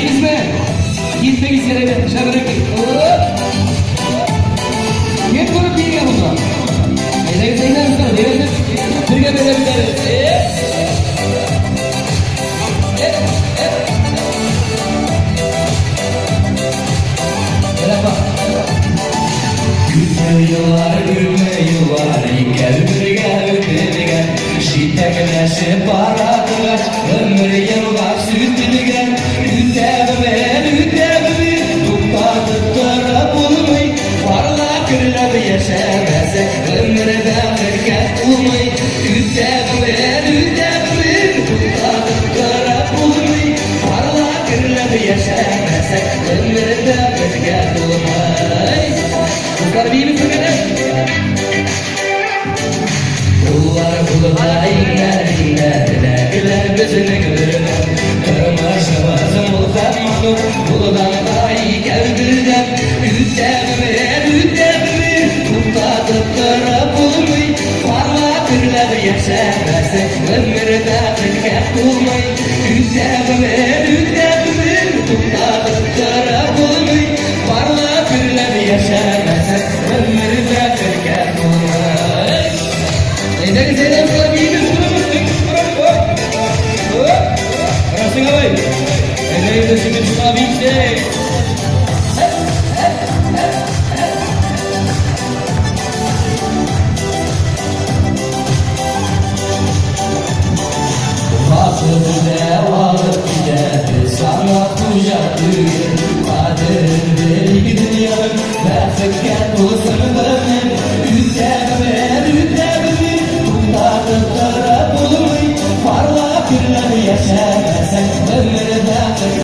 Gizme. Gizme gizme. Dışarıda bekleyin. Hep bunu bir yanımda. Neden sen sana? Neden sen? Birge böyle bir tane. Merhaba. Gülme yıllar, gel birge. Şiddetleşe paradılar, ömür yıllar sütülgen. Ütebi, tuttadık taraf olmay. Varla kırlab yaşamasa, ömürde birge olmay. Ütebi, tuttadık taraf olmay. Varla kırlab yaşamasa, ömürde birge olmay. Kızlar bir mi fırgıdır? Kullar inler gözünü görürler. Kırmaşamazım uzatmadım, kuldan dahi geldirden. Ütebi, tuttadık taraf olmay. Varla kırlab yaşamasa, ömürde birge olmay. Ütebi, tuttadık taraf olmay. Varla kırlab yaşamasa, ömürde birge olmay. Neden sen sana bir Rasın abay. Neden de şimdi şuna bir şey. Vakıfı varıp gider sana kucaktır.